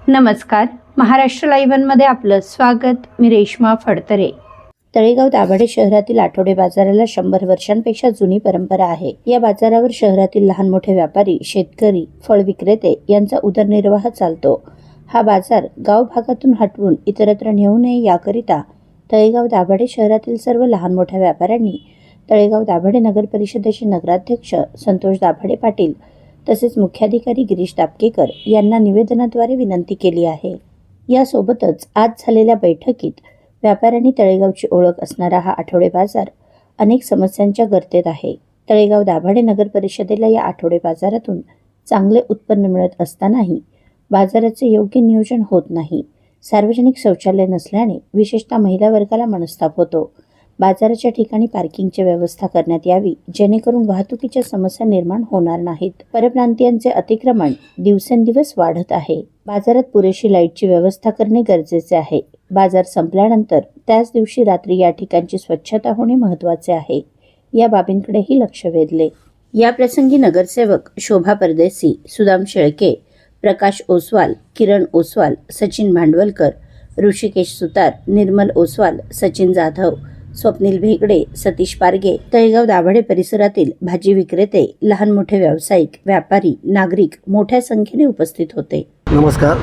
नमस्कार, महाराष्ट्र लाईव्हमध्ये आपलं स्वागत. मी रेश्मा फडतरे. तळेगाव दाभाडे शहरातील आठवडे बाजाराला 100 वर्षांपेक्षा जुनी परंपरा आहे. या बाजारावर शहरातील लहान मोठे व्यापारी, शेतकरी, फळ विक्रेते यांचा उदरनिर्वाह चालतो. हा बाजार गाव भागातून हटवून इतरत्र नेऊ नये याकरिता तळेगाव दाभाडे शहरातील सर्व लहान मोठ्या व्यापाऱ्यांनी तळेगाव दाभाडे नगर परिषदेचे नगराध्यक्ष संतोष दाभाडे पाटील तसेच मुख्याधिकारी गिरीश दापकेकर यांना निवेदनाद्वारे विनंती केली आहे. यासोबतच आज झालेल्या बैठकीत व्यापाऱ्यांनी तळेगावची ओळख असणारा हा आठवडे बाजार अनेक समस्यांच्या गर्तेत आहे. तळेगाव दाभाडे नगर परिषदेला या आठवडे बाजारातून चांगले उत्पन्न मिळत असतानाही बाजाराचे योग्य नियोजन होत नाही. सार्वजनिक शौचालय नसल्याने विशेषतः महिला वर्गाला मनस्ताप होतो. बाजाराच्या ठिकाणी पार्किंगची व्यवस्था करण्यात यावी जेणेकरून वाहतुकीच्या समस्या निर्माण होणार नाहीत. परप्रांतीयांचे अतिक्रमण दिवसेंदिवस वाढत आहे. बाजारात पुरेशी लाईटची व्यवस्था करणे गरजेचे आहे. बाजार संपल्यानंतर त्याच दिवशी रात्री या ठिकाणची स्वच्छता होणे महत्त्वाचे आहे. या बाबींकडेही लक्ष वेधले. या प्रसंगी नगरसेवक शोभा परदेसी, सुदाम शेळके, प्रकाश ओसवाल, किरण ओसवाल, सचिन भांडवलकर, ऋषिकेश सुतार, निर्मल ओसवाल, सचिन जाधव, स्वप्नील भेगडे, सतीश पारगे, तळेगाव दाभाडे परिसरातील भाजी विक्रेते, लहान मोठे व्यावसायिक, व्यापारी, नागरिक मोठ्या संख्येने उपस्थित होते. नमस्कार.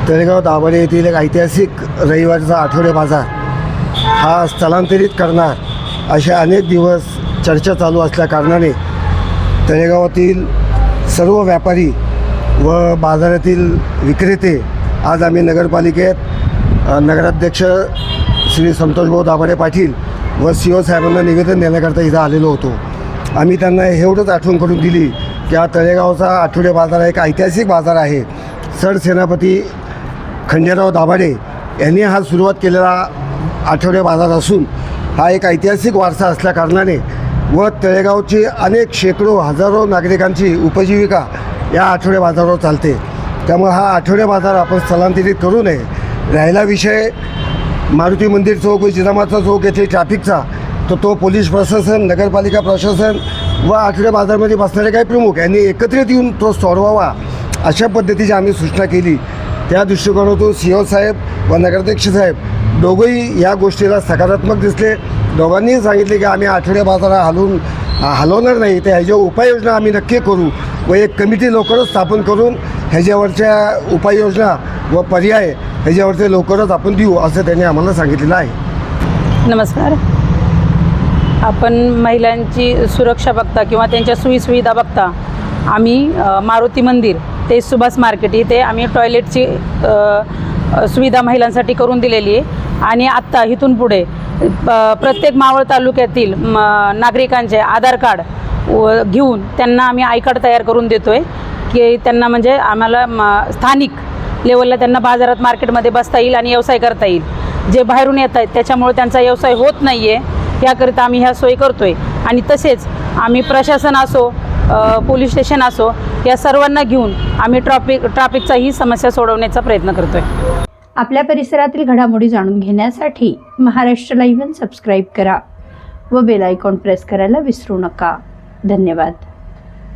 तळेगाव दाभाडे येथील एक ऐतिहासिक रविवारचा आठवडे बाजार हा स्थलांतरित करणार अशा अनेक दिवस चर्चा चालू असल्या कारणाने तळेगावातील सर्व व्यापारी व बाजारातील विक्रेते आज आम्ही नगरपालिकेत नगराध्यक्ष श्री संतोषभाऊ दाभाडे पाटील व CO साहेबांना निवेदन देण्याकरता इथं आलेलो होतो. आम्ही त्यांना एवढंच आठवण करून दिली की हा तळेगावचा आठवडे बाजार एक ऐतिहासिक बाजार आहे. सरसेनापती खंडेराव दाभाडे यांनी हा सुरुवात केलेला आठवडे बाजार असून हा एक ऐतिहासिक वारसा असल्या कारणाने व तळेगावची अनेक शेकडो हजारो नागरिकांची उपजीविका या आठवडे बाजारावर चालते. त्यामुळे हा आठवडे बाजार आपण स्थलांतरित करू नये. राहिला विषय मारुती मंदिर चौक व जिजामाता चौक येथे ट्रॅफिकचा, तर तो पोलीस प्रशासन, नगरपालिका प्रशासन व आठवडे बाजारमध्ये बसणारे काही प्रमुख यांनी एकत्रित येऊन तो सोडवावा अशा पद्धतीची आम्ही सूचना केली. त्या दृष्टिकोनातून CO साहेब व नगराध्यक्ष साहेब दोघंही या गोष्टीला सकारात्मक दिसले. दोघांनीही सांगितले की आम्ही आठवडे बाजारा हलवणार नाही, तर ह्याच्यावर उपाययोजना आम्ही नक्की करू व एक कमिटी लवकरच स्थापन करून ह्याच्यावरच्या उपाययोजना व पर्याय ह्याच्यावरचे लवकरच आपण देऊ असं त्यांनी आम्हाला सांगितलेलं आहे. नमस्कार. आपण महिलांची सुरक्षा बघता किंवा त्यांच्या सोयीसुविधा बघता आम्ही मारुती मंदिर ते सुभाष मार्केट इथे आम्ही टॉयलेटची सुविधा महिलांसाठी करून दिलेली आहे. आणि आत्ता इथून पुढे प्रत्येक मावळ तालुक्यातील नागरिकांचे आधार कार्ड घेऊन त्यांना आम्ही आय कार्ड तयार करून देतो आहे की त्यांना म्हणजे आम्हाला स्थानिक लेवलला त्यांना बाजारात मार्केटमध्ये बसता येईल आणि व्यवसाय करता येईल. जे बाहेरून येत आहेत त्याच्यामुळे त्यांचा व्यवसाय होत नाही आहे, याकरिता आम्ही ह्या सोयी करतो आहे. आणि तसेच आम्ही प्रशासन असो, पोलीस स्टेशन असो, या सर्वांना घेऊन आम्ही ट्रॅफिकचा ही समस्या सोडवण्याचा प्रयत्न करतो आहे. आपल्या परिसरातील घडामोडी जाणून घेण्यासाठी महाराष्ट्र लाईव्ह सबस्क्राईब करा व बेल आयकॉन प्रेस करायला विसरू नका. धन्यवाद.